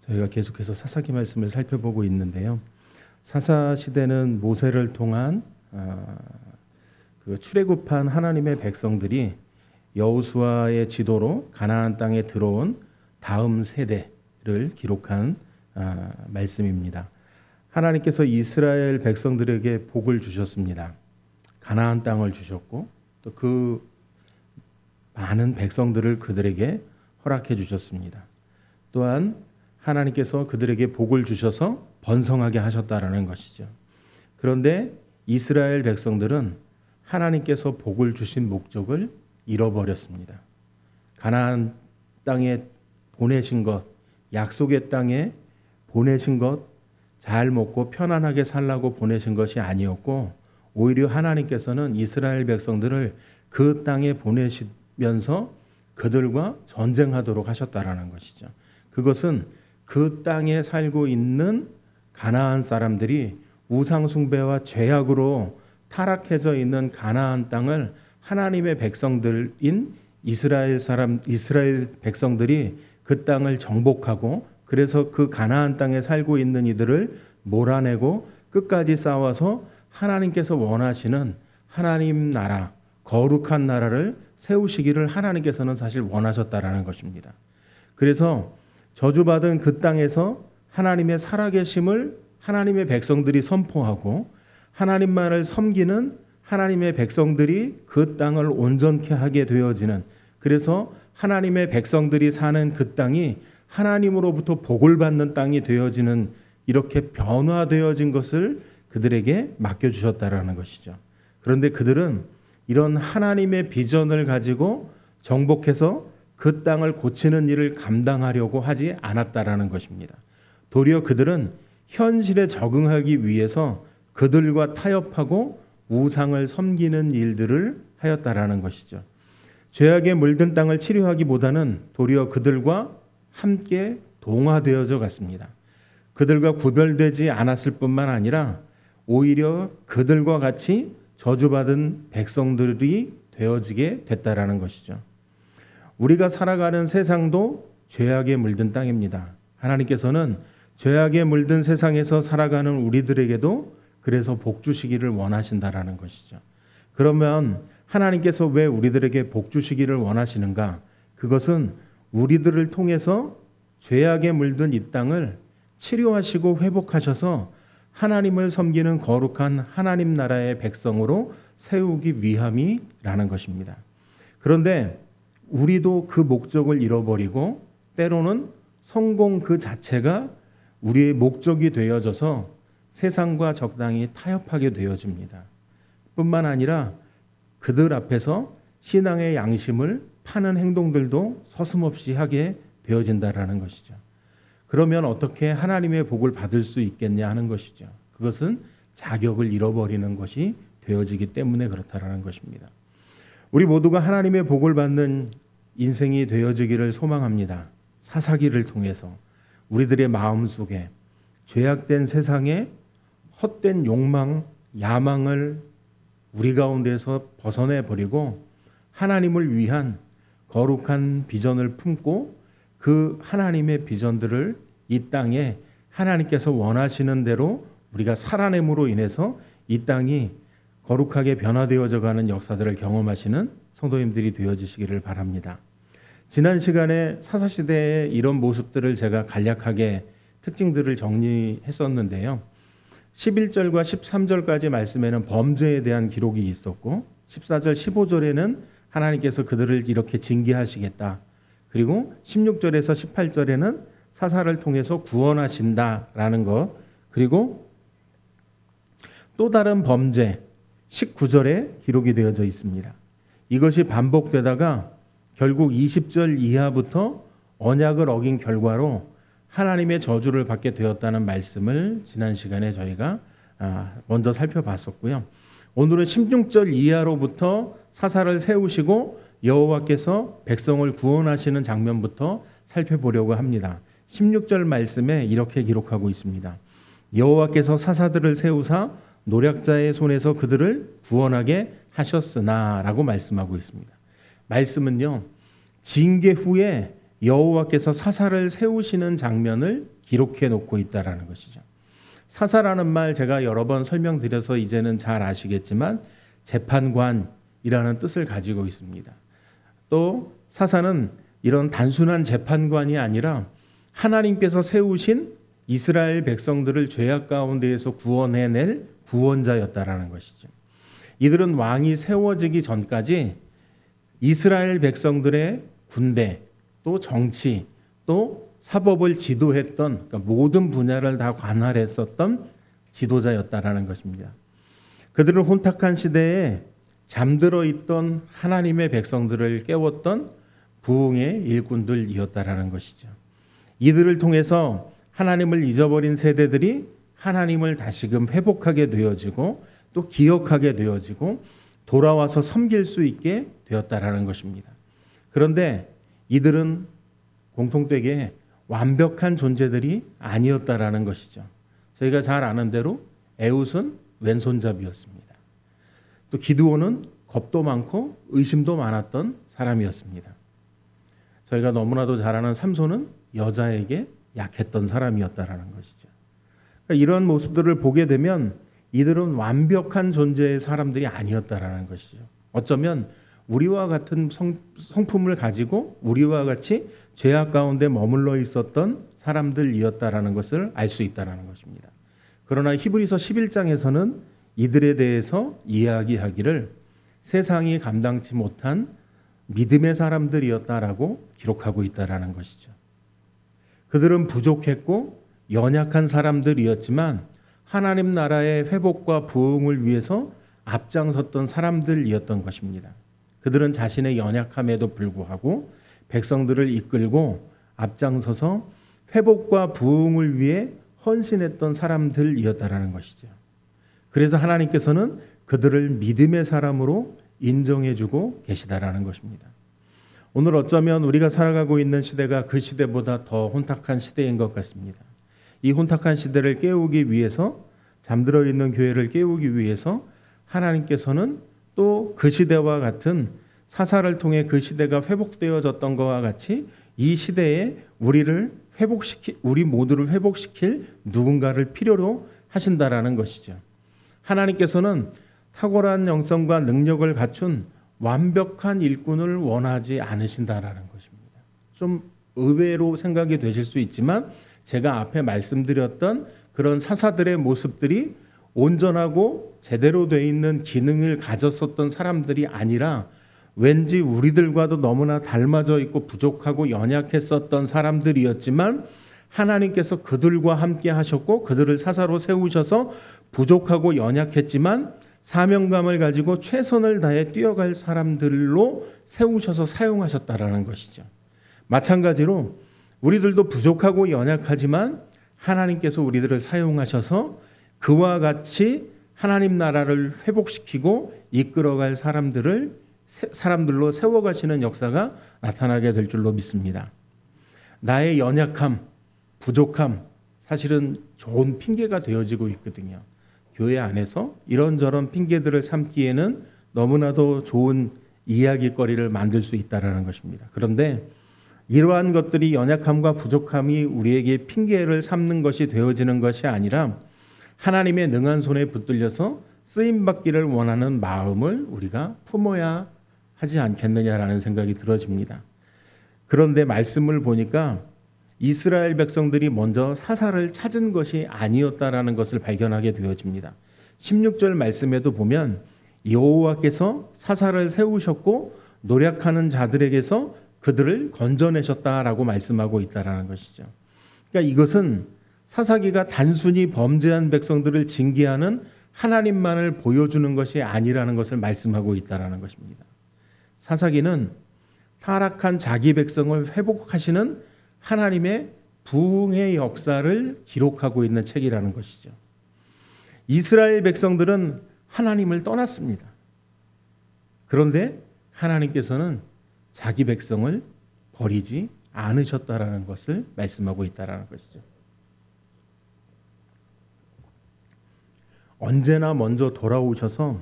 저희가 계속해서 사사기 말씀을 살펴보고 있는데요. 사사 시대는 모세를 통한 그 출애굽한 하나님의 백성들이 여호수아의 지도로 가나안 땅에 들어온 다음 세대를 기록한 말씀입니다. 하나님께서 이스라엘 백성들에게 복을 주셨습니다. 가나안 땅을 주셨고 또 그 많은 백성들을 그들에게 허락해 주셨습니다. 또한 하나님께서 그들에게 복을 주셔서 번성하게 하셨다라는 것이죠. 그런데 이스라엘 백성들은 하나님께서 복을 주신 목적을 잃어버렸습니다. 가나안 땅에 보내신 것, 약속의 땅에 보내신 것, 잘 먹고 편안하게 살라고 보내신 것이 아니었고 오히려 하나님께서는 이스라엘 백성들을 그 땅에 보내시면서 그들과 전쟁하도록 하셨다라는 것이죠. 그것은 그 땅에 살고 있는 가나안 사람들이 우상 숭배와 죄악으로 타락해져 있는 가나안 땅을 하나님의 백성들인 이스라엘 백성들이 그 땅을 정복하고 그래서 그 가나안 땅에 살고 있는 이들을 몰아내고 끝까지 싸워서 하나님께서 원하시는 하나님 나라, 거룩한 나라를 세우시기를 하나님께서는 사실 원하셨다라는 것입니다. 그래서 저주받은 그 땅에서 하나님의 살아계심을 하나님의 백성들이 선포하고 하나님만을 섬기는 하나님의 백성들이 그 땅을 온전케 하게 되어지는, 그래서 하나님의 백성들이 사는 그 땅이 하나님으로부터 복을 받는 땅이 되어지는, 이렇게 변화되어진 것을 그들에게 맡겨주셨다라는 것이죠. 그런데 그들은 이런 하나님의 비전을 가지고 정복해서 그 땅을 고치는 일을 감당하려고 하지 않았다라는 것입니다. 도리어 그들은 현실에 적응하기 위해서 그들과 타협하고 우상을 섬기는 일들을 하였다라는 것이죠. 죄악에 물든 땅을 치료하기보다는 도리어 그들과 함께 동화되어져 갔습니다. 그들과 구별되지 않았을 뿐만 아니라 오히려 그들과 같이 저주받은 백성들이 되어지게 됐다라는 것이죠. 우리가 살아가는 세상도 죄악에 물든 땅입니다. 하나님께서는 죄악에 물든 세상에서 살아가는 우리들에게도 그래서 복 주시기를 원하신다라는 것이죠. 그러면 하나님께서 왜 우리들에게 복 주시기를 원하시는가? 그것은 우리들을 통해서 죄악에 물든 이 땅을 치료하시고 회복하셔서 하나님을 섬기는 거룩한 하나님 나라의 백성으로 세우기 위함이라는 것입니다. 그런데 우리도 그 목적을 잃어버리고 때로는 성공 그 자체가 우리의 목적이 되어져서 세상과 적당히 타협하게 되어집니다. 뿐만 아니라 그들 앞에서 신앙의 양심을 파는 행동들도 서슴없이 하게 되어진다라는 것이죠. 그러면 어떻게 하나님의 복을 받을 수 있겠냐 하는 것이죠. 그것은 자격을 잃어버리는 것이 되어지기 때문에 그렇다라는 것입니다. 우리 모두가 하나님의 복을 받는 인생이 되어지기를 소망합니다. 사사기를 통해서 우리들의 마음속에 죄악된 세상에 헛된 욕망, 야망을 우리 가운데서 벗어내버리고 하나님을 위한 거룩한 비전을 품고 그 하나님의 비전들을 이 땅에 하나님께서 원하시는 대로 우리가 살아냄으로 인해서 이 땅이 거룩하게 변화되어져 가는 역사들을 경험하시는 성도님들이 되어주시기를 바랍니다. 지난 시간에 사사시대의 이런 모습들을 제가 간략하게 특징들을 정리했었는데요. 11절과 13절까지 말씀에는 범죄에 대한 기록이 있었고 14절, 15절에는 하나님께서 그들을 이렇게 징계하시겠다. 그리고 16절에서 18절에는 사사를 통해서 구원하신다라는 것, 그리고 또 다른 범죄 19절에 기록이 되어져 있습니다. 이것이 반복되다가 결국 20절 이하부터 언약을 어긴 결과로 하나님의 저주를 받게 되었다는 말씀을 지난 시간에 저희가 먼저 살펴봤었고요. 오늘은 16절 이하로부터 사사를 세우시고 여호와께서 백성을 구원하시는 장면부터 살펴보려고 합니다. 16절 말씀에 이렇게 기록하고 있습니다. 여호와께서 사사들을 세우사 노략자의 손에서 그들을 구원하게 하셨으나 라고 말씀하고 있습니다. 말씀은요, 징계 후에 여호와께서 사사를 세우시는 장면을 기록해 놓고 있다라는 것이죠. 사사라는 말 제가 여러 번 설명드려서 이제는 잘 아시겠지만 재판관이라는 뜻을 가지고 있습니다. 또 사사는 이런 단순한 재판관이 아니라 하나님께서 세우신 이스라엘 백성들을 죄악 가운데에서 구원해낼 구원자였다라는 것이죠. 이들은 왕이 세워지기 전까지 이스라엘 백성들의 군대, 또 정치, 또 사법을 지도했던, 그러니까 모든 분야를 다 관할했었던 지도자였다라는 것입니다. 그들은 혼탁한 시대에 잠들어 있던 하나님의 백성들을 깨웠던 부흥의 일꾼들이었다라는 것이죠. 이들을 통해서 하나님을 잊어버린 세대들이 하나님을 다시금 회복하게 되어지고 또 기억하게 되어지고 돌아와서 섬길 수 있게 되었다라는 것입니다. 그런데 이들은 공통되게 완벽한 존재들이 아니었다라는 것이죠. 저희가 잘 아는 대로 에훗은 왼손잡이였습니다. 또 기드온은 겁도 많고 의심도 많았던 사람이었습니다. 저희가 너무나도 잘 아는 삼손은 여자에게 약했던 사람이었다라는 것이죠. 그러니까 이런 모습들을 보게 되면 이들은 완벽한 존재의 사람들이 아니었다라는 것이죠. 어쩌면 우리와 같은 성품을 가지고 우리와 같이 죄악 가운데 머물러 있었던 사람들이었다라는 것을 알 수 있다라는 것입니다. 그러나 히브리서 11장에서는 이들에 대해서 이야기하기를 세상이 감당치 못한 믿음의 사람들이었다라고 기록하고 있다라는 것이죠. 그들은 부족했고 연약한 사람들이었지만 하나님 나라의 회복과 부흥을 위해서 앞장섰던 사람들이었던 것입니다. 그들은 자신의 연약함에도 불구하고 백성들을 이끌고 앞장서서 회복과 부흥을 위해 헌신했던 사람들이었다라는 것이죠. 그래서 하나님께서는 그들을 믿음의 사람으로 인정해주고 계시다라는 것입니다. 오늘 어쩌면 우리가 살아가고 있는 시대가 그 시대보다 더 혼탁한 시대인 것 같습니다. 이 혼탁한 시대를 깨우기 위해서, 잠들어 있는 교회를 깨우기 위해서 하나님께서는 또 그 시대와 같은 사사를 통해 그 시대가 회복되어졌던 것과 같이 이 시대에 우리 모두를 회복시킬 누군가를 필요로 하신다라는 것이죠. 하나님께서는 탁월한 영성과 능력을 갖춘 완벽한 일꾼을 원하지 않으신다라는 것입니다. 좀 의외로 생각이 되실 수 있지만 제가 앞에 말씀드렸던 그런 사사들의 모습들이 온전하고 제대로 돼 있는 기능을 가졌었던 사람들이 아니라 왠지 우리들과도 너무나 닮아져 있고 부족하고 연약했었던 사람들이었지만 하나님께서 그들과 함께 하셨고 그들을 사사로 세우셔서 부족하고 연약했지만 사명감을 가지고 최선을 다해 뛰어갈 사람들로 세우셔서 사용하셨다라는 것이죠. 마찬가지로 우리들도 부족하고 연약하지만 하나님께서 우리들을 사용하셔서 그와 같이 하나님 나라를 회복시키고 이끌어갈 사람들로 세워가시는 역사가 나타나게 될 줄로 믿습니다. 나의 연약함, 부족함, 사실은 좋은 핑계가 되어지고 있거든요. 교회 안에서 이런저런 핑계들을 삼기에는 너무나도 좋은 이야기거리를 만들 수 있다는 것입니다. 그런데 이러한 것들이 연약함과 부족함이 우리에게 핑계를 삼는 것이 되어지는 것이 아니라 하나님의 능한 손에 붙들려서 쓰임받기를 원하는 마음을 우리가 품어야 하지 않겠느냐라는 생각이 들어집니다. 그런데 말씀을 보니까 이스라엘 백성들이 먼저 사사를 찾은 것이 아니었다라는 것을 발견하게 되어집니다. 16절 말씀에도 보면 여호와께서 사사를 세우셨고 노력하는 자들에게서 그들을 건져내셨다라고 말씀하고 있다라는 것이죠. 그러니까 이것은 사사기가 단순히 범죄한 백성들을 징계하는 하나님만을 보여주는 것이 아니라는 것을 말씀하고 있다라는 것입니다. 사사기는 타락한 자기 백성을 회복하시는 하나님의 부흥의 역사를 기록하고 있는 책이라는 것이죠. 이스라엘 백성들은 하나님을 떠났습니다. 그런데 하나님께서는 자기 백성을 버리지 않으셨다라는 것을 말씀하고 있다라는 것이죠. 언제나 먼저 돌아오셔서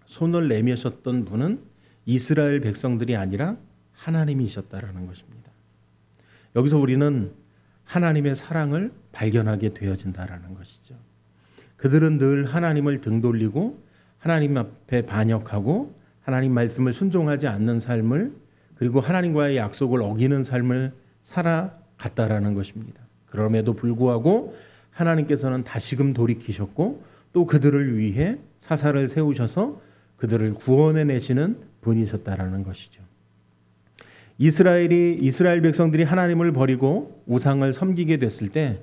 손을 내미셨던 분은 이스라엘 백성들이 아니라 하나님이셨다라는 것입니다. 여기서 우리는 하나님의 사랑을 발견하게 되어진다라는 것이죠. 그들은 늘 하나님을 등 돌리고 하나님 앞에 반역하고 하나님 말씀을 순종하지 않는 삶을, 그리고 하나님과의 약속을 어기는 삶을 살아갔다라는 것입니다. 그럼에도 불구하고 하나님께서는 다시금 돌이키셨고 또 그들을 위해 사사를 세우셔서 그들을 구원해 내시는 분이셨다라는 것이죠. 이스라엘 백성들이 하나님을 버리고 우상을 섬기게 됐을 때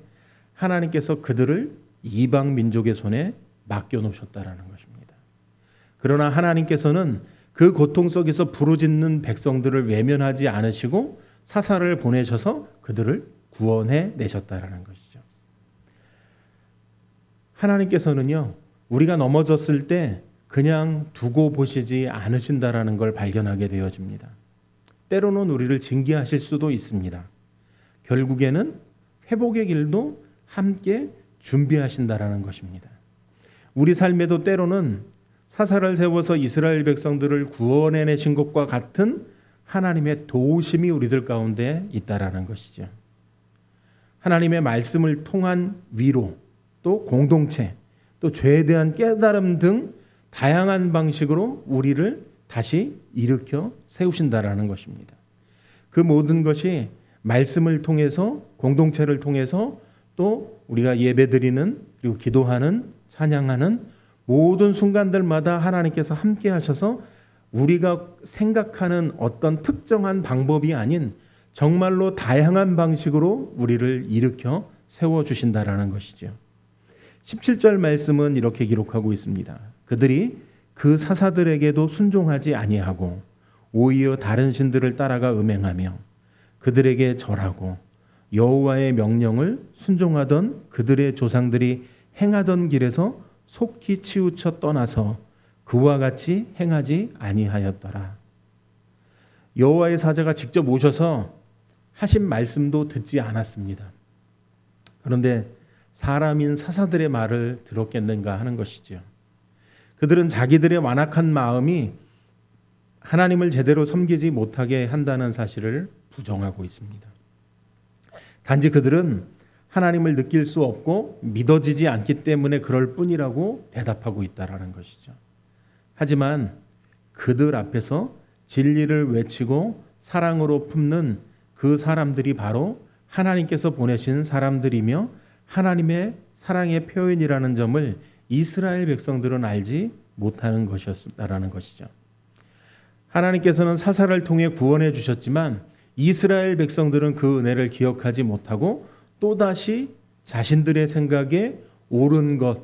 하나님께서 그들을 이방 민족의 손에 맡겨 놓으셨다라는 것입니다. 그러나 하나님께서는 그 고통 속에서 부르짖는 백성들을 외면하지 않으시고 사사를 보내셔서 그들을 구원해 내셨다라는 것이죠. 하나님께서는요, 우리가 넘어졌을 때 그냥 두고 보시지 않으신다라는 걸 발견하게 되어집니다. 때로는 우리를 징계하실 수도 있습니다. 결국에는 회복의 길도 함께 준비하신다라는 것입니다. 우리 삶에도 때로는 사사를 세워서 이스라엘 백성들을 구원해 내신 것과 같은 하나님의 도우심이 우리들 가운데 있다라는 것이죠. 하나님의 말씀을 통한 위로, 또 공동체, 또 죄에 대한 깨달음 등 다양한 방식으로 우리를 다시 일으켜 세우신다라는 것입니다. 그 모든 것이 말씀을 통해서, 공동체를 통해서, 또 우리가 예배드리는, 그리고 기도하는, 찬양하는 모든 순간들마다 하나님께서 함께 하셔서 우리가 생각하는 어떤 특정한 방법이 아닌 정말로 다양한 방식으로 우리를 일으켜 세워주신다라는 것이죠. 17절 말씀은 이렇게 기록하고 있습니다. 그들이 그 사사들에게도 순종하지 아니하고 오히려 다른 신들을 따라가 음행하며 그들에게 절하고 여호와의 명령을 순종하던 그들의 조상들이 행하던 길에서 속히 치우쳐 떠나서 그와 같이 행하지 아니하였더라. 여호와의 사자가 직접 오셔서 하신 말씀도 듣지 않았습니다. 그런데 사람인 사사들의 말을 들었겠는가 하는 것이죠. 그들은 자기들의 완악한 마음이 하나님을 제대로 섬기지 못하게 한다는 사실을 부정하고 있습니다. 단지 그들은 하나님을 느낄 수 없고 믿어지지 않기 때문에 그럴 뿐이라고 대답하고 있다라는 것이죠. 하지만 그들 앞에서 진리를 외치고 사랑으로 품는 그 사람들이 바로 하나님께서 보내신 사람들이며 하나님의 사랑의 표현이라는 점을 이스라엘 백성들은 알지 못하는 것이었다라는 것이죠. 하나님께서는 사사를 통해 구원해 주셨지만 이스라엘 백성들은 그 은혜를 기억하지 못하고 또다시 자신들의 생각에 옳은 것,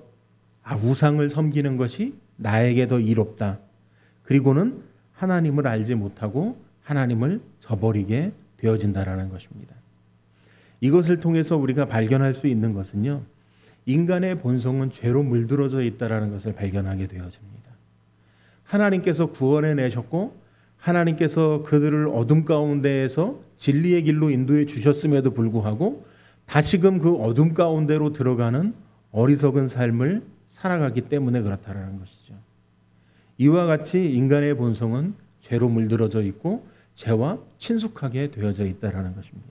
우상을 섬기는 것이 나에게 더 이롭다. 그리고는 하나님을 알지 못하고 하나님을 저버리게 되어진다라는 것입니다. 이것을 통해서 우리가 발견할 수 있는 것은요, 인간의 본성은 죄로 물들어져 있다라는 것을 발견하게 되어집니다. 하나님께서 구원해 내셨고 하나님께서 그들을 어둠 가운데에서 진리의 길로 인도해 주셨음에도 불구하고 다시금 그 어둠 가운데로 들어가는 어리석은 삶을 살아가기 때문에 그렇다라는 것이죠. 이와 같이 인간의 본성은 죄로 물들어져 있고 죄와 친숙하게 되어져 있다라는 것입니다.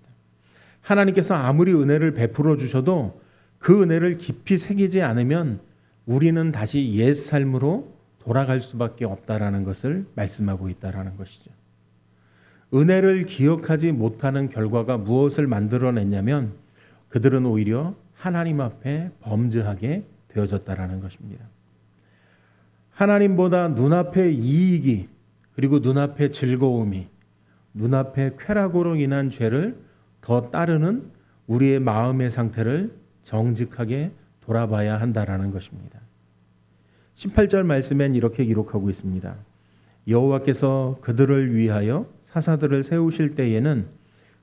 하나님께서 아무리 은혜를 베풀어 주셔도 그 은혜를 깊이 새기지 않으면 우리는 다시 옛 삶으로 돌아갈 수밖에 없다라는 것을 말씀하고 있다라는 것이죠. 은혜를 기억하지 못하는 결과가 무엇을 만들어냈냐면 그들은 오히려 하나님 앞에 범죄하게 되어졌다라는 것입니다. 하나님보다 눈앞의 이익이, 그리고 눈앞의 즐거움이, 눈앞의 쾌락으로 인한 죄를 더 따르는 우리의 마음의 상태를 정직하게 돌아봐야 한다라는 것입니다. 18절 말씀엔 이렇게 기록하고 있습니다. 여호와께서 그들을 위하여 사사들을 세우실 때에는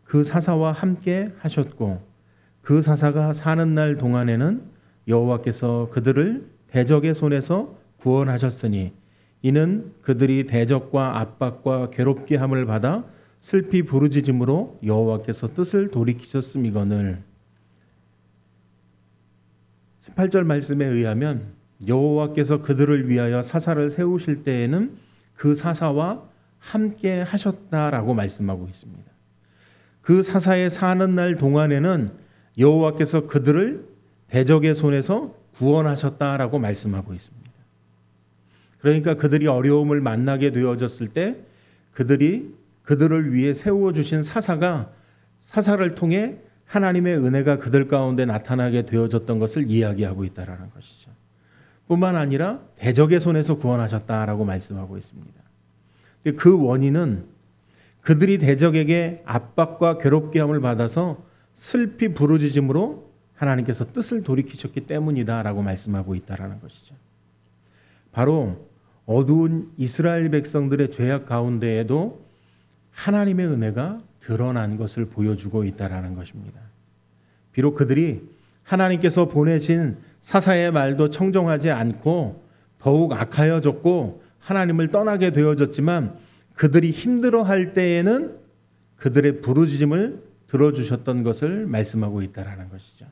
그 사사와 함께 하셨고 그 사사가 사는 날 동안에는 여호와께서 그들을 대적의 손에서 구원하셨으니 이는 그들이 대적과 압박과 괴롭게 함을 받아 슬피 부르짖음으로 여호와께서 뜻을 돌이키셨음이거늘. 18절 말씀에 의하면 여호와께서 그들을 위하여 사사를 세우실 때에는 그 사사와 함께 하셨다라고 말씀하고 있습니다. 그 사사의 사는 날 동안에는 여호와께서 그들을 대적의 손에서 구원하셨다라고 말씀하고 있습니다. 그러니까 그들이 어려움을 만나게 되어졌을 때 그들을 위해 세워주신 사사를 통해 하나님의 은혜가 그들 가운데 나타나게 되어졌던 것을 이야기하고 있다라는 것이죠. 뿐만 아니라 대적의 손에서 구원하셨다라고 말씀하고 있습니다. 그 원인은 그들이 대적에게 압박과 괴롭게 함을 받아서 슬피 부르짖음으로 하나님께서 뜻을 돌이키셨기 때문이다라고 말씀하고 있다라는 것이죠. 바로 어두운 이스라엘 백성들의 죄악 가운데에도 하나님의 은혜가 드러난 것을 보여주고 있다라는 것입니다. 비록 그들이 하나님께서 보내신 사사의 말도 청종하지 않고 더욱 악하여졌고 하나님을 떠나게 되어졌지만 그들이 힘들어할 때에는 그들의 부르짖음을 들어주셨던 것을 말씀하고 있다라는 것이죠.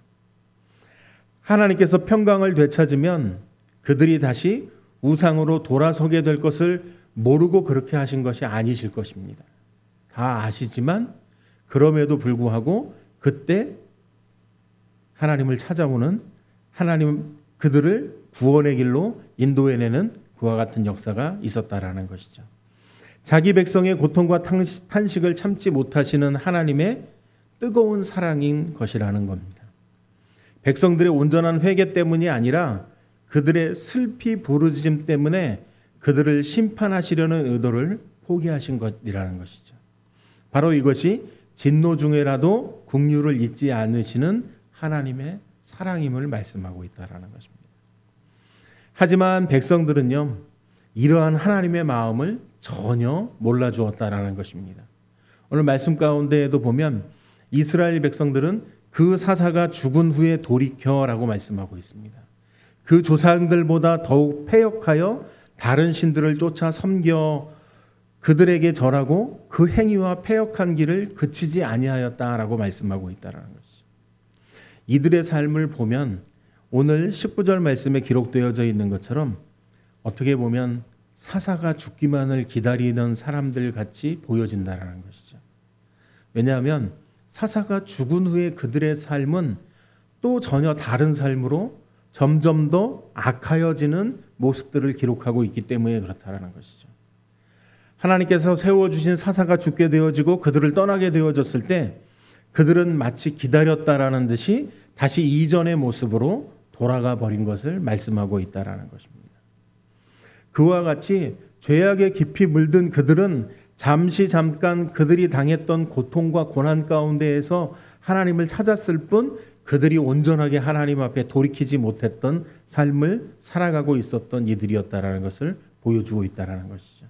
하나님께서 평강을 되찾으면 그들이 다시 우상으로 돌아서게 될 것을 모르고 그렇게 하신 것이 아니실 것입니다. 다 아시지만 그럼에도 불구하고 그때 하나님을 찾아오는 하나님 그들을 구원의 길로 인도해내는 그와 같은 역사가 있었다라는 것이죠. 자기 백성의 고통과 탄식을 참지 못하시는 하나님의 뜨거운 사랑인 것이라는 겁니다. 백성들의 온전한 회개 때문이 아니라 그들의 슬피 부르짖음 때문에 그들을 심판하시려는 의도를 포기하신 것이라는 것이죠. 바로 이것이 진노 중에라도 긍휼을 잊지 않으시는 하나님의 사랑임을 말씀하고 있다라는 것입니다. 하지만 백성들은요, 이러한 하나님의 마음을 전혀 몰라주었다라는 것입니다. 오늘 말씀 가운데에도 보면 이스라엘 백성들은 그 사사가 죽은 후에 돌이켜라고 말씀하고 있습니다. 그 조상들보다 더욱 패역하여 다른 신들을 쫓아 섬겨 그들에게 절하고 그 행위와 패역한 길을 그치지 아니하였다라고 말씀하고 있다라는 것이죠. 이들의 삶을 보면 오늘 19절 말씀에 기록되어져 있는 것처럼 어떻게 보면 사사가 죽기만을 기다리는 사람들 같이 보여진다라는 것이죠. 왜냐하면 사사가 죽은 후에 그들의 삶은 또 전혀 다른 삶으로 점점 더 악하여지는 모습들을 기록하고 있기 때문에 그렇다라는 것이죠. 하나님께서 세워주신 사사가 죽게 되어지고 그들을 떠나게 되어졌을 때 그들은 마치 기다렸다라는 듯이 다시 이전의 모습으로 돌아가 버린 것을 말씀하고 있다라는 것입니다. 그와 같이 죄악에 깊이 물든 그들은 잠깐 그들이 당했던 고통과 고난 가운데에서 하나님을 찾았을 뿐 그들이 온전하게 하나님 앞에 돌이키지 못했던 삶을 살아가고 있었던 이들이었다라는 것을 보여주고 있다라는 것이죠.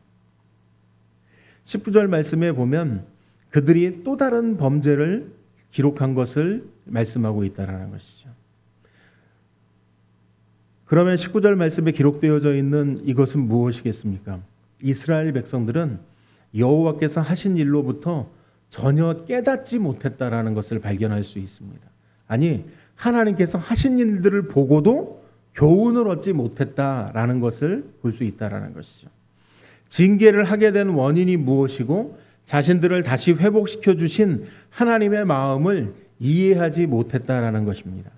19절 말씀에 보면 그들이 또 다른 범죄를 기록한 것을 말씀하고 있다라는 것이죠. 그러면 19절 말씀에 기록되어져 있는 이것은 무엇이겠습니까? 이스라엘 백성들은 여호와께서 하신 일로부터 전혀 깨닫지 못했다라는 것을 발견할 수 있습니다. 아니, 하나님께서 하신 일들을 보고도 교훈을 얻지 못했다라는 것을 볼 수 있다라는 것이죠. 징계를 하게 된 원인이 무엇이고 자신들을 다시 회복시켜 주신 하나님의 마음을 이해하지 못했다라는 것입니다.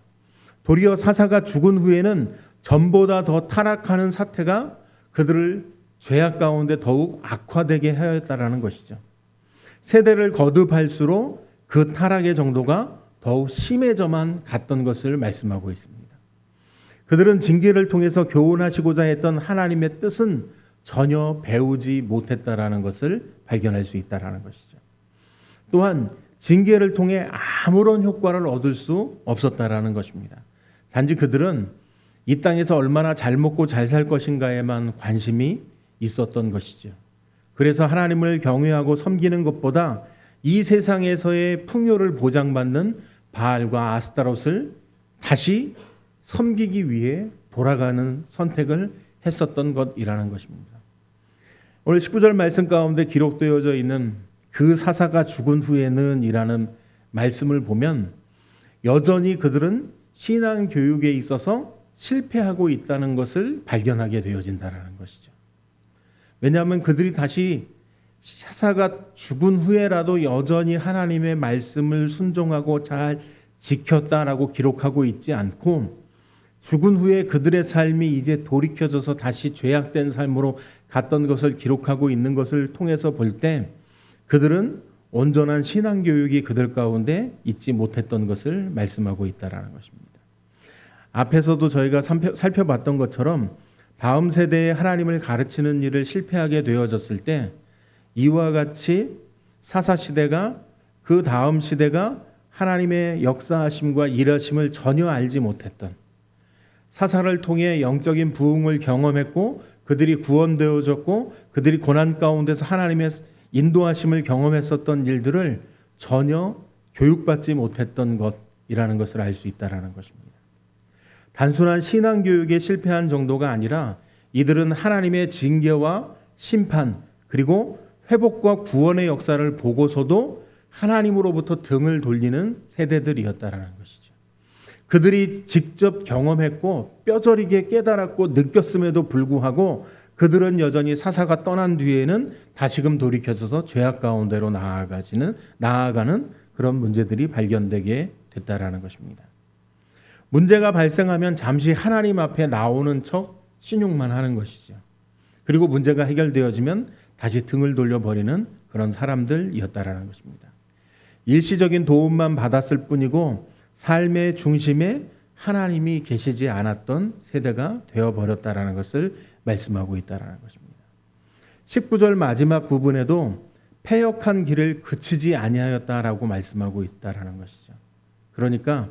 도리어 사사가 죽은 후에는 전보다 더 타락하는 사태가 그들을 죄악 가운데 더욱 악화되게 하였다라는 것이죠. 세대를 거듭할수록 그 타락의 정도가 더욱 심해져만 갔던 것을 말씀하고 있습니다. 그들은 징계를 통해서 교훈하시고자 했던 하나님의 뜻은 전혀 배우지 못했다라는 것을 발견할 수 있다라는 것이죠. 또한 징계를 통해 아무런 효과를 얻을 수 없었다라는 것입니다. 단지 그들은 이 땅에서 얼마나 잘 먹고 잘 살 것인가에만 관심이 있었던 것이죠. 그래서 하나님을 경외하고 섬기는 것보다 이 세상에서의 풍요를 보장받는 바알과 아스타롯을 다시 섬기기 위해 돌아가는 선택을 했었던 것이라는 것입니다. 오늘 19절 말씀 가운데 기록되어져 있는 그 사사가 죽은 후에는 이라는 말씀을 보면 여전히 그들은 신앙 교육에 있어서 실패하고 있다는 것을 발견하게 되어진다는 것이죠. 왜냐하면 그들이 다시 사사가 죽은 후에라도 여전히 하나님의 말씀을 순종하고 잘 지켰다라고 기록하고 있지 않고 죽은 후에 그들의 삶이 이제 돌이켜져서 다시 죄악된 삶으로 갔던 것을 기록하고 있는 것을 통해서 볼 때 그들은 온전한 신앙 교육이 그들 가운데 있지 못했던 것을 말씀하고 있다라는 것입니다. 앞에서도 저희가 살펴봤던 것처럼 다음 세대에 하나님을 가르치는 일을 실패하게 되어졌을 때 이와 같이 사사 시대가 그 다음 시대가 하나님의 역사하심과 일하심을 전혀 알지 못했던, 사사를 통해 영적인 부흥을 경험했고 그들이 구원되어졌고 그들이 고난 가운데서 하나님의 인도하심을 경험했었던 일들을 전혀 교육받지 못했던 것이라는 것을 알 수 있다는 것입니다. 단순한 신앙교육에 실패한 정도가 아니라 이들은 하나님의 징계와 심판 그리고 회복과 구원의 역사를 보고서도 하나님으로부터 등을 돌리는 세대들이었다라는 것이죠. 그들이 직접 경험했고 뼈저리게 깨달았고 느꼈음에도 불구하고 그들은 여전히 사사가 떠난 뒤에는 다시금 돌이켜져서 죄악 가운데로 나아가는 그런 문제들이 발견되게 됐다라는 것입니다. 문제가 발생하면 잠시 하나님 앞에 나오는 척 신용만 하는 것이죠. 그리고 문제가 해결되어지면 다시 등을 돌려버리는 그런 사람들이었다라는 것입니다. 일시적인 도움만 받았을 뿐이고 삶의 중심에 하나님이 계시지 않았던 세대가 되어버렸다라는 것을 말씀하고 있다라는 것입니다. 19절 마지막 부분에도 패역한 길을 그치지 아니하였다라고 말씀하고 있다라는 것이죠. 그러니까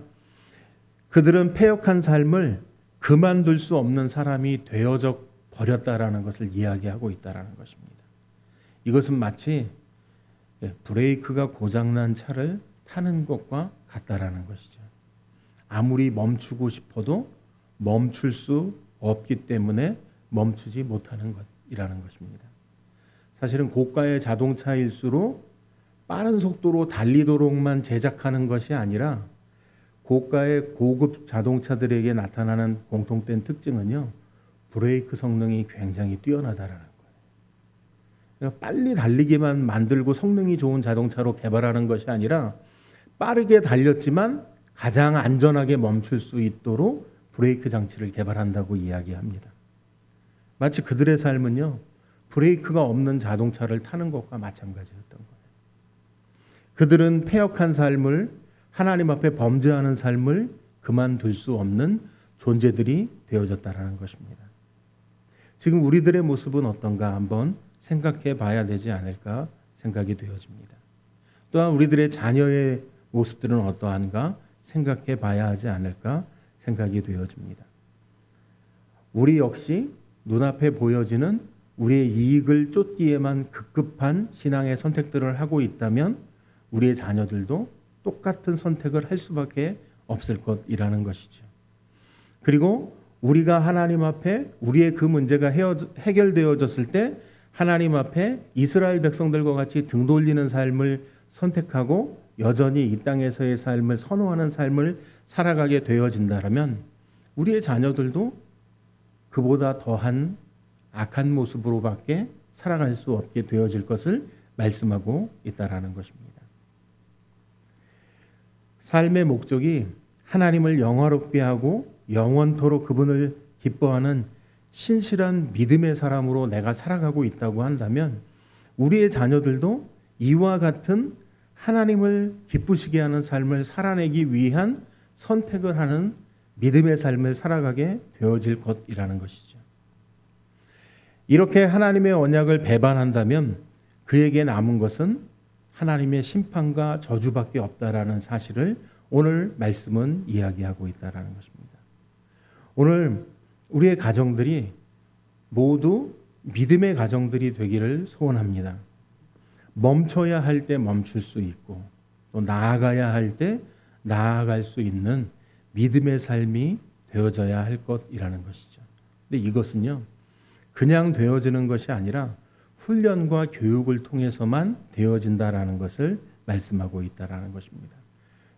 그들은 패역한 삶을 그만둘 수 없는 사람이 되어져 버렸다라는 것을 이야기하고 있다라는 것입니다. 이것은 마치 브레이크가 고장난 차를 타는 것과 같다라는 것이죠. 아무리 멈추고 싶어도 멈출 수 없기 때문에 멈추지 못하는 것이라는 것입니다. 사실은 고가의 자동차일수록 빠른 속도로 달리도록만 제작하는 것이 아니라 고가의 고급 자동차들에게 나타나는 공통된 특징은요, 브레이크 성능이 굉장히 뛰어나다라는 거예요. 그러니까 빨리 달리기만 만들고 성능이 좋은 자동차로 개발하는 것이 아니라 빠르게 달렸지만 가장 안전하게 멈출 수 있도록 브레이크 장치를 개발한다고 이야기합니다. 마치 그들의 삶은요, 브레이크가 없는 자동차를 타는 것과 마찬가지였던 거예요. 그들은 패역한 삶을, 하나님 앞에 범죄하는 삶을 그만둘 수 없는 존재들이 되어졌다라는 것입니다. 지금 우리들의 모습은 어떤가 한번 생각해 봐야 되지 않을까 생각이 되어집니다. 또한 우리들의 자녀의 모습들은 어떠한가 생각해 봐야 하지 않을까 생각이 되어집니다. 우리 역시 눈앞에 보여지는 우리의 이익을 쫓기에만 급급한 신앙의 선택들을 하고 있다면 우리의 자녀들도 똑같은 선택을 할 수밖에 없을 것이라는 것이죠. 그리고 우리가 하나님 앞에 우리의 그 문제가 해결되어졌을 때 하나님 앞에 이스라엘 백성들과 같이 등 돌리는 삶을 선택하고 여전히 이 땅에서의 삶을 선호하는 삶을 살아가게 되어진다면 우리의 자녀들도 그보다 더한 악한 모습으로밖에 살아갈 수 없게 되어질 것을 말씀하고 있다라는 것입니다. 삶의 목적이 하나님을 영화롭게 하고 영원토록 그분을 기뻐하는 신실한 믿음의 사람으로 내가 살아가고 있다고 한다면 우리의 자녀들도 이와 같은 하나님을 기쁘시게 하는 삶을 살아내기 위한 선택을 하는 믿음의 삶을 살아가게 되어질 것이라는 것이죠. 이렇게 하나님의 언약을 배반한다면 그에게 남은 것은 하나님의 심판과 저주밖에 없다라는 사실을 오늘 말씀은 이야기하고 있다라는 것입니다. 오늘 우리의 가정들이 모두 믿음의 가정들이 되기를 소원합니다. 멈춰야 할 때 멈출 수 있고 또 나아가야 할 때 나아갈 수 있는 믿음의 삶이 되어져야 할 것이라는 것이죠. 근데 이것은요, 그냥 되어지는 것이 아니라 훈련과 교육을 통해서만 되어진다라는 것을 말씀하고 있다라는 것입니다.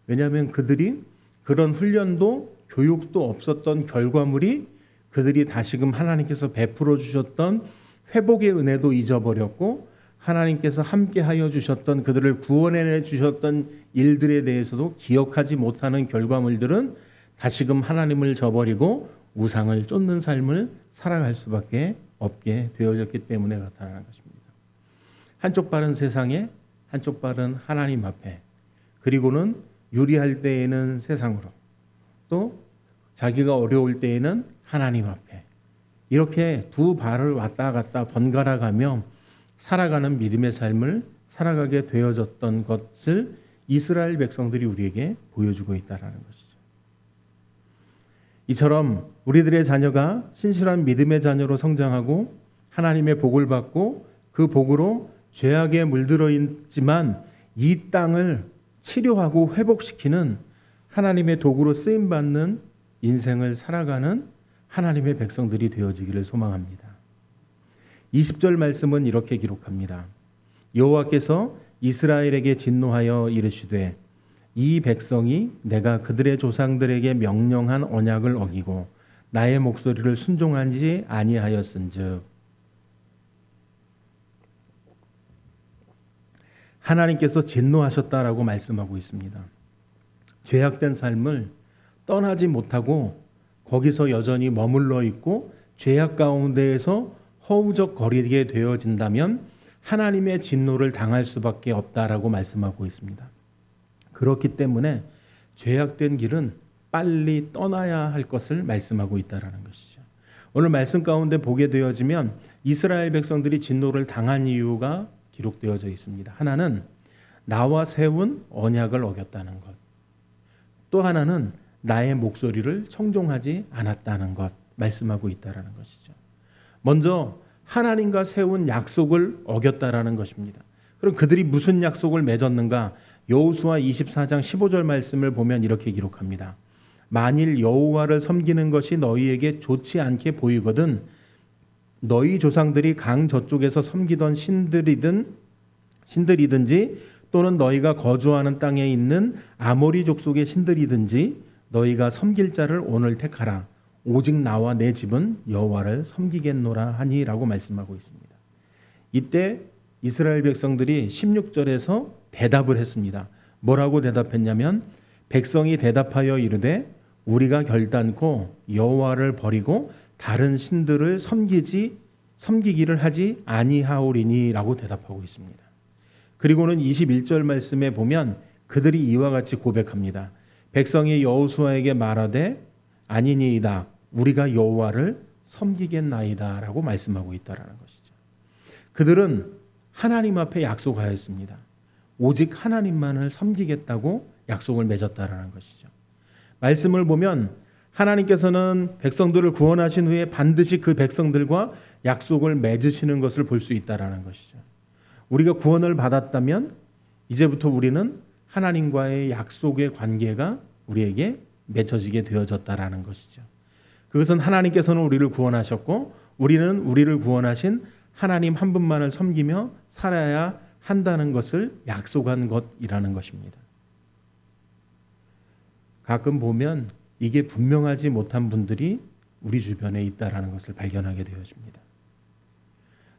왜냐하면 그들이 그런 훈련도 교육도 없었던 결과물이 그들이 다시금 하나님께서 베풀어 주셨던 회복의 은혜도 잊어버렸고 하나님께서 함께하여 주셨던 그들을 구원해 주셨던 일들에 대해서도 기억하지 못하는 결과물들은 다시금 하나님을 저버리고 우상을 쫓는 삶을 살아갈 수밖에 없게 되어졌기 때문에 나타나는 것입니다. 한쪽 발은 세상에, 한쪽 발은 하나님 앞에, 그리고는 유리할 때에는 세상으로, 또 자기가 어려울 때에는 하나님 앞에, 이렇게 두 발을 왔다 갔다 번갈아 가며 살아가는 믿음의 삶을 살아가게 되어졌던 것을 이스라엘 백성들이 우리에게 보여주고 있다는 것이죠. 이처럼 우리들의 자녀가 신실한 믿음의 자녀로 성장하고 하나님의 복을 받고 그 복으로 죄악에 물들어 있지만 이 땅을 치료하고 회복시키는 하나님의 도구로 쓰임받는 인생을 살아가는 하나님의 백성들이 되어지기를 소망합니다. 20절 말씀은 이렇게 기록합니다. 여호와께서 이스라엘에게 진노하여 이르시되 이 백성이 내가 그들의 조상들에게 명령한 언약을 어기고 나의 목소리를 순종하지 아니하였은즉. 하나님께서 진노하셨다라고 말씀하고 있습니다. 죄악된 삶을 떠나지 못하고 거기서 여전히 머물러 있고 죄악 가운데에서 허우적거리게 되어진다면 하나님의 진노를 당할 수밖에 없다라고 말씀하고 있습니다. 그렇기 때문에 죄악된 길은 빨리 떠나야 할 것을 말씀하고 있다라는 것이죠. 오늘 말씀 가운데 보게 되어지면 이스라엘 백성들이 진노를 당한 이유가 기록되어져 있습니다. 하나는 나와 세운 언약을 어겼다는 것, 또 하나는 나의 목소리를 청종하지 않았다는 것 말씀하고 있다라는 것이죠. 먼저 하나님과 세운 약속을 어겼다라는 것입니다. 그럼 그들이 무슨 약속을 맺었는가? 여호수아 24장 15절 말씀을 보면 이렇게 기록합니다. 만일 여호와를 섬기는 것이 너희에게 좋지 않게 보이거든 너희 조상들이 강 저쪽에서 섬기던 신들이든지 또는 너희가 거주하는 땅에 있는 아모리 족속의 신들이든지 너희가 섬길 자를 오늘 택하라. 오직 나와 내 집은 여호와를 섬기겠노라 하니라고 말씀하고 있습니다. 이때 이스라엘 백성들이 16절에서 대답을 했습니다. 뭐라고 대답했냐면 백성이 대답하여 이르되 우리가 결단코 여호와를 버리고 다른 신들을 섬기기를 하지 아니하오리니라고 대답하고 있습니다. 그리고는 21절 말씀에 보면 그들이 이와 같이 고백합니다. 백성이 여호수아에게 말하되 아니니이다 우리가 여호와를 섬기겠나이다라고 말씀하고 있다라는 것이죠. 그들은 하나님 앞에 약속하였습니다. 오직 하나님만을 섬기겠다고 약속을 맺었다라는 것이죠. 말씀을 보면 하나님께서는 백성들을 구원하신 후에 반드시 그 백성들과 약속을 맺으시는 것을 볼 수 있다라는 것이죠. 우리가 구원을 받았다면 이제부터 우리는 하나님과의 약속의 관계가 우리에게 맺어지게 되어졌다라는 것이죠. 그것은 하나님께서는 우리를 구원하셨고 우리는 우리를 구원하신 하나님 한 분만을 섬기며 살아야 한다는 것을 약속한 것이라는 것입니다. 가끔 보면 이게 분명하지 못한 분들이 우리 주변에 있다라는 것을 발견하게 되어집니다.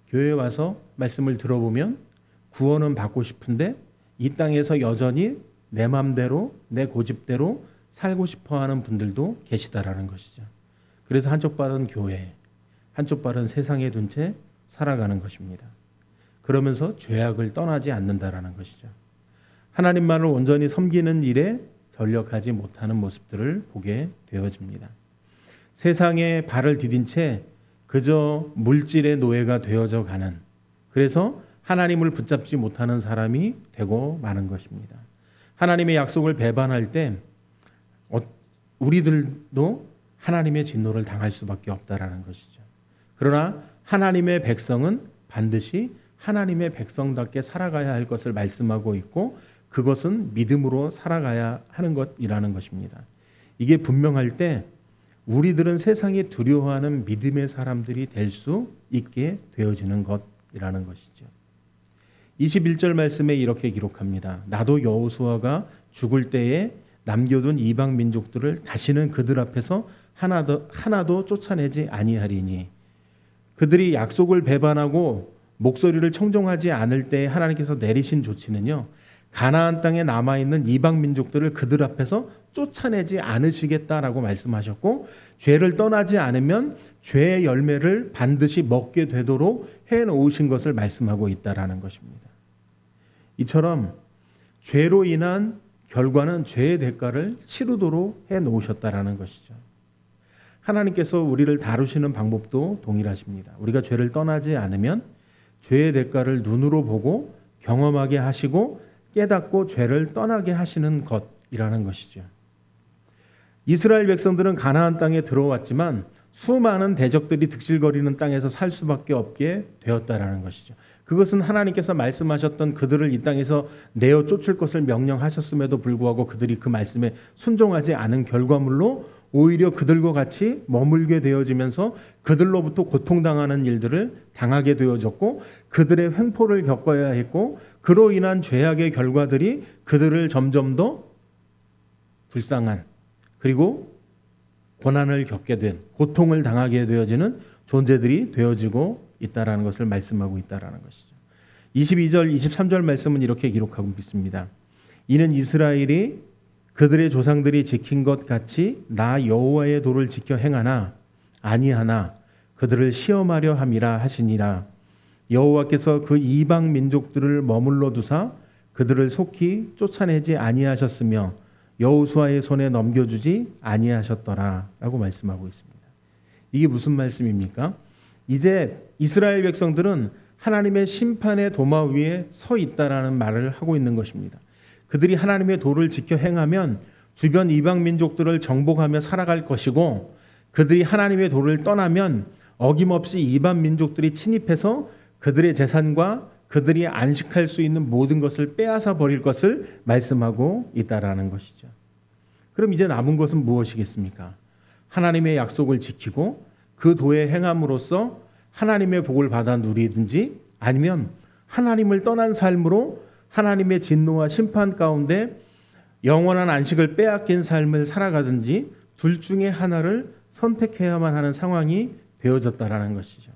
교회에 와서 말씀을 들어보면 구원은 받고 싶은데 이 땅에서 여전히 내 맘대로 내 고집대로 살고 싶어하는 분들도 계시다라는 것이죠. 그래서 한쪽 발은 교회, 한쪽 발은 세상에 둔 채 살아가는 것입니다. 그러면서 죄악을 떠나지 않는다라는 것이죠. 하나님만을 온전히 섬기는 일에 전력하지 못하는 모습들을 보게 되어집니다. 세상에 발을 디딘 채 그저 물질의 노예가 되어져 가는, 그래서 하나님을 붙잡지 못하는 사람이 되고 마는 것입니다. 하나님의 약속을 배반할 때 우리들도 하나님의 진노를 당할 수밖에 없다라는 것이죠. 그러나 하나님의 백성은 반드시 하나님의 백성답게 살아가야 할 것을 말씀하고 있고 그것은 믿음으로 살아가야 하는 것이라는 것입니다. 이게 분명할 때 우리들은 세상이 두려워하는 믿음의 사람들이 될 수 있게 되어지는 것이라는 것이죠. 21절 말씀에 이렇게 기록합니다. 나도 여호수아가 죽을 때에 남겨둔 이방 민족들을 다시는 그들 앞에서 하나도 쫓아내지 아니하리니 그들이 약속을 배반하고 목소리를 청종하지 않을 때 하나님께서 내리신 조치는요, 가나안 땅에 남아있는 이방 민족들을 그들 앞에서 쫓아내지 않으시겠다라고 말씀하셨고, 죄를 떠나지 않으면 죄의 열매를 반드시 먹게 되도록 해놓으신 것을 말씀하고 있다라는 것입니다. 이처럼 죄로 인한 결과는 죄의 대가를 치르도록 해놓으셨다라는 것이죠. 하나님께서 우리를 다루시는 방법도 동일하십니다. 우리가 죄를 떠나지 않으면 죄의 대가를 눈으로 보고 경험하게 하시고 깨닫고 죄를 떠나게 하시는 것이라는 것이죠. 이스라엘 백성들은 가나안 땅에 들어왔지만 수많은 대적들이 득실거리는 땅에서 살 수밖에 없게 되었다라는 것이죠. 그것은 하나님께서 말씀하셨던 그들을 이 땅에서 내어 쫓을 것을 명령하셨음에도 불구하고 그들이 그 말씀에 순종하지 않은 결과물로 오히려 그들과 같이 머물게 되어지면서 그들로부터 고통당하는 일들을 당하게 되어졌고, 그들의 횡포를 겪어야 했고, 그로 인한 죄악의 결과들이 그들을 점점 더 불쌍한, 그리고 고난을 겪게 된, 고통을 당하게 되어지는 존재들이 되어지고 있다라는 것을 말씀하고 있다라는 것이죠. 22절, 23절 말씀은 이렇게 기록하고 있습니다. 이는 이스라엘이 그들의 조상들이 지킨 것 같이 나 여호와의 도를 지켜 행하나 아니하나 그들을 시험하려 함이라 하시니라. 여호와께서 그 이방 민족들을 머물러 두사 그들을 속히 쫓아내지 아니하셨으며 여호수아의 손에 넘겨주지 아니하셨더라 라고 말씀하고 있습니다. 이게 무슨 말씀입니까? 이제 이스라엘 백성들은 하나님의 심판의 도마 위에 서 있다라는 말을 하고 있는 것입니다. 그들이 하나님의 도를 지켜 행하면 주변 이방 민족들을 정복하며 살아갈 것이고, 그들이 하나님의 도를 떠나면 어김없이 이방 민족들이 침입해서 그들의 재산과 그들이 안식할 수 있는 모든 것을 빼앗아 버릴 것을 말씀하고 있다라는 것이죠. 그럼 이제 남은 것은 무엇이겠습니까? 하나님의 약속을 지키고 그 도에 행함으로써 하나님의 복을 받아 누리든지, 아니면 하나님을 떠난 삶으로 하나님의 진노와 심판 가운데 영원한 안식을 빼앗긴 삶을 살아가든지, 둘 중에 하나를 선택해야만 하는 상황이 되어졌다라는 것이죠.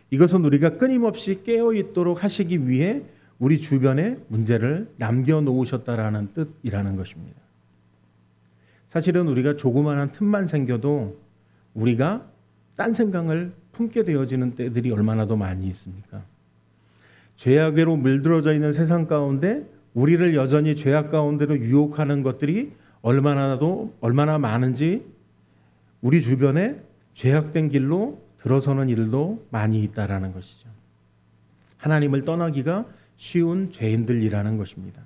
이것은 우리가 끊임없이 깨어 있도록 하시기 위해 우리 주변에 문제를 남겨놓으셨다라는 뜻이라는 것입니다. 사실은 우리가 조그마한 틈만 생겨도 우리가 딴 생각을 품게 되어지는 때들이 얼마나 더 많이 있습니까? 죄악으로 물들어져 있는 세상 가운데 우리를 여전히 죄악 가운데로 유혹하는 것들이 얼마나 많은지, 우리 주변에 죄악된 길로 들어서는 일도 많이 있다라는 것이죠. 하나님을 떠나기가 쉬운 죄인들이라는 것입니다.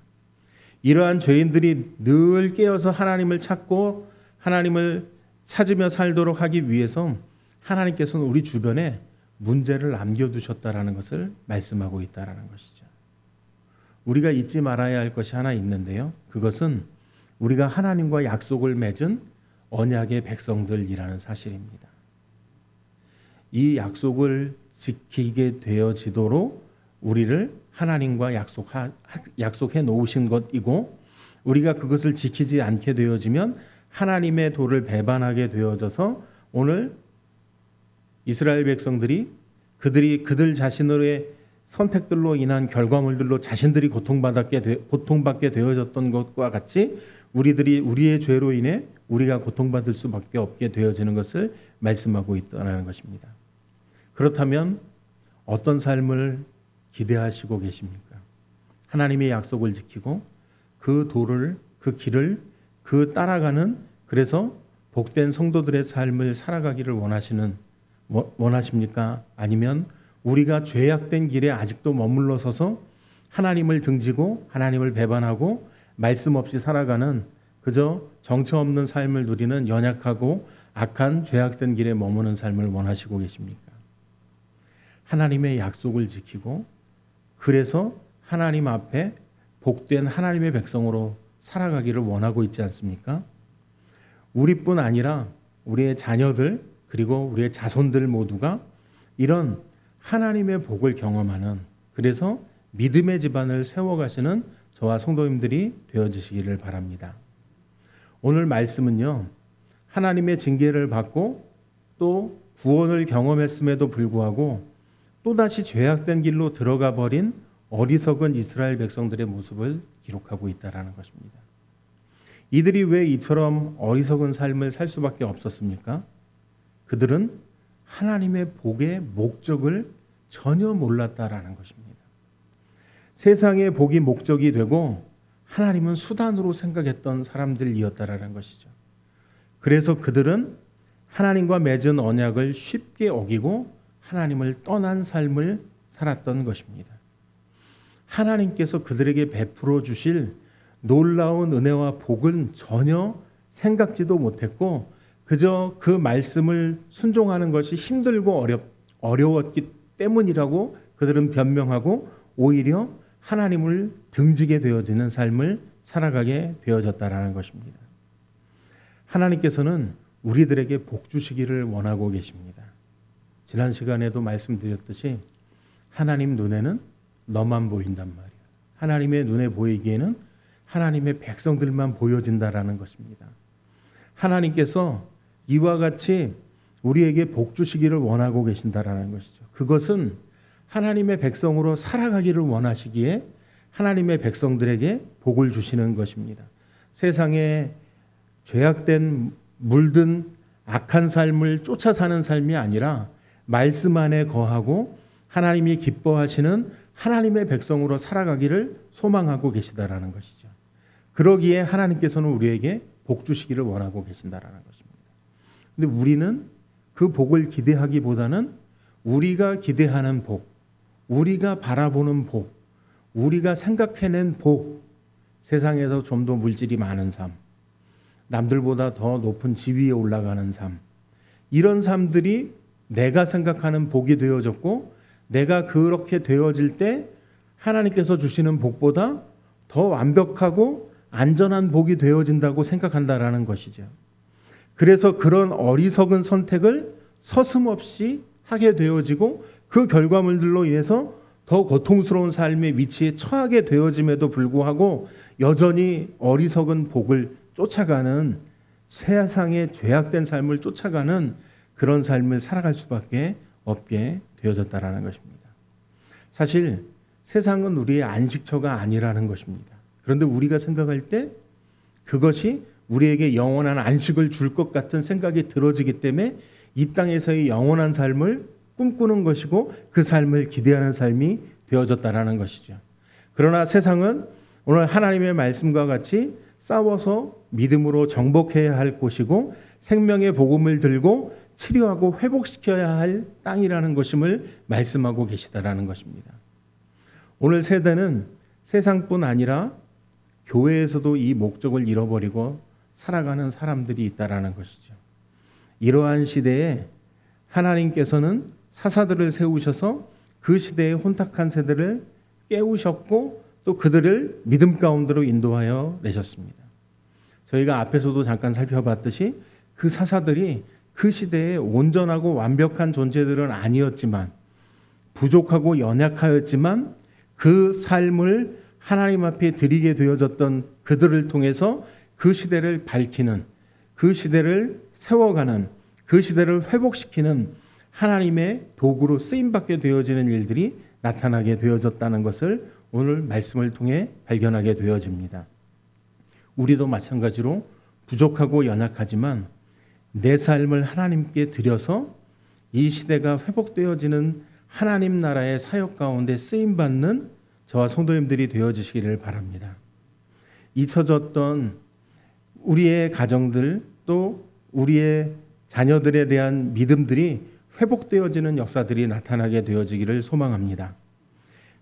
이러한 죄인들이 늘 깨어서 하나님을 찾고 하나님을 찾으며 살도록 하기 위해서 하나님께서는 우리 주변에 문제를 남겨두셨다라는 것을 말씀하고 있다라는 것이죠. 우리가 잊지 말아야 할 것이 하나 있는데요. 그것은 우리가 하나님과 약속을 맺은 언약의 백성들이라는 사실입니다. 이 약속을 지키게 되어지도록 우리를 하나님과 약속해 놓으신 것이고, 우리가 그것을 지키지 않게 되어지면 하나님의 도를 배반하게 되어져서 오늘 이스라엘 백성들이 그들 자신의 선택들로 인한 결과물들로 자신들이 고통받게 되어졌던 것과 같이 우리의 죄로 인해 우리가 고통받을 수밖에 없게 되어지는 것을 말씀하고 있다는 것입니다. 그렇다면 어떤 삶을 기대하시고 계십니까? 하나님의 약속을 지키고 그 도를, 그 길을 따라가는, 그래서 복된 성도들의 삶을 살아가기를 원하십니까? 아니면 우리가 죄악된 길에 아직도 머물러 서서 하나님을 등지고 하나님을 배반하고 말씀 없이 살아가는, 그저 정처 없는 삶을 누리는 연약하고 악한 죄악된 길에 머무는 삶을 원하시고 계십니까? 하나님의 약속을 지키고 그래서 하나님 앞에 복된 하나님의 백성으로 살아가기를 원하고 있지 않습니까? 우리뿐 아니라 우리의 자녀들, 그리고 우리의 자손들 모두가 이런 하나님의 복을 경험하는, 그래서 믿음의 집안을 세워가시는 저와 성도님들이 되어주시기를 바랍니다. 오늘 말씀은요, 하나님의 징계를 받고 또 구원을 경험했음에도 불구하고 또다시 죄악된 길로 들어가 버린 어리석은 이스라엘 백성들의 모습을 기록하고 있다라는 것입니다. 이들이 왜 이처럼 어리석은 삶을 살 수밖에 없었습니까? 그들은 하나님의 복의 목적을 전혀 몰랐다라는 것입니다. 세상의 복이 목적이 되고 하나님은 수단으로 생각했던 사람들이었다라는 것이죠. 그래서 그들은 하나님과 맺은 언약을 쉽게 어기고 하나님을 떠난 삶을 살았던 것입니다. 하나님께서 그들에게 베풀어 주실 놀라운 은혜와 복은 전혀 생각지도 못했고 그저 그 말씀을 순종하는 것이 힘들고 어려웠기 때문이라고 그들은 변명하고 오히려 하나님을 등지게 되어지는 삶을 살아가게 되어졌다라는 것입니다. 하나님께서는 우리들에게 복 주시기를 원하고 계십니다. 지난 시간에도 말씀드렸듯이 하나님 눈에는 너만 보인단 말이에요. 하나님의 눈에 보이기에는 하나님의 백성들만 보여진다라는 것입니다. 하나님께서 이와 같이 우리에게 복 주시기를 원하고 계신다라는 것이죠. 그것은 하나님의 백성으로 살아가기를 원하시기에 하나님의 백성들에게 복을 주시는 것입니다. 세상에 죄악된 물든 악한 삶을 쫓아 사는 삶이 아니라 말씀 안에 거하고 하나님이 기뻐하시는 하나님의 백성으로 살아가기를 소망하고 계시다라는 것이죠. 그러기에 하나님께서는 우리에게 복 주시기를 원하고 계신다라는 것입니다. 근데 우리는 그 복을 기대하기보다는 우리가 기대하는 복, 우리가 바라보는 복, 우리가 생각해낸 복, 세상에서 좀 더 물질이 많은 삶, 남들보다 더 높은 지위에 올라가는 삶, 이런 삶들이 내가 생각하는 복이 되어졌고 내가 그렇게 되어질 때 하나님께서 주시는 복보다 더 완벽하고 안전한 복이 되어진다고 생각한다라는 것이죠. 그래서 그런 어리석은 선택을 서슴없이 하게 되어지고 그 결과물들로 인해서 더 고통스러운 삶의 위치에 처하게 되어짐에도 불구하고 여전히 어리석은 복을 쫓아가는 세상의 죄악된 삶을 쫓아가는 그런 삶을 살아갈 수밖에 없게 되어졌다라는 것입니다. 사실 세상은 우리의 안식처가 아니라는 것입니다. 그런데 우리가 생각할 때 그것이 우리에게 영원한 안식을 줄 것 같은 생각이 들어지기 때문에 이 땅에서의 영원한 삶을 꿈꾸는 것이고 그 삶을 기대하는 삶이 되어졌다라는 것이죠. 그러나 세상은 오늘 하나님의 말씀과 같이 싸워서 믿음으로 정복해야 할 곳이고 생명의 복음을 들고 치료하고 회복시켜야 할 땅이라는 것임을 말씀하고 계시다라는 것입니다. 오늘 세대는 세상뿐 아니라 교회에서도 이 목적을 잃어버리고 살아가는 사람들이 있다라는 것이죠. 이러한 시대에 하나님께서는 사사들을 세우셔서 그 시대의 혼탁한 세대를 깨우셨고 또 그들을 믿음 가운데로 인도하여 내셨습니다. 저희가 앞에서도 잠깐 살펴봤듯이 그 사사들이 그 시대에 온전하고 완벽한 존재들은 아니었지만 부족하고 연약하였지만 그 삶을 하나님 앞에 드리게 되어졌던 그들을 통해서 그 시대를 밝히는, 그 시대를 세워가는, 그 시대를 회복시키는 하나님의 도구로 쓰임받게 되어지는 일들이 나타나게 되어졌다는 것을 오늘 말씀을 통해 발견하게 되어집니다. 우리도 마찬가지로 부족하고 연약하지만 내 삶을 하나님께 드려서 이 시대가 회복되어지는 하나님 나라의 사역 가운데 쓰임받는 저와 성도님들이 되어주시기를 바랍니다. 잊혀졌던 우리의 가정들 또 우리의 자녀들에 대한 믿음들이 회복되어지는 역사들이 나타나게 되어지기를 소망합니다.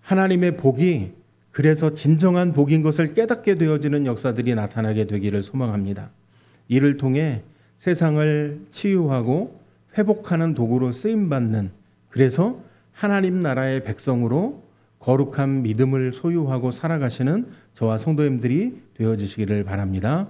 하나님의 복이 그래서 진정한 복인 것을 깨닫게 되어지는 역사들이 나타나게 되기를 소망합니다. 이를 통해 세상을 치유하고 회복하는 도구로 쓰임받는, 그래서 하나님 나라의 백성으로 거룩한 믿음을 소유하고 살아가시는 저와 성도님들이 되어주시기를 바랍니다.